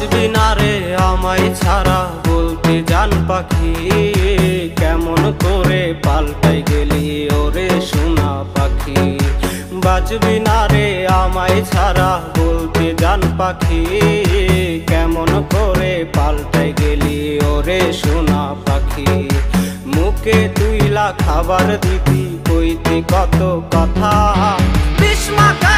বাঁচবি না রে আমায় ছাড়া বলতে জান পাখি, কেমন করে পাল্টাই গেলি ওরে সোনা পাখি। বাঁচবি না রে আমায় ছাড়া বলতে জান পাখি, কেমন করে পাল্টাই গেলি ওরে সোনা পাখি। মুখে তুইলা খাবার দিতি কইতি কত কথা, বিষ মাখা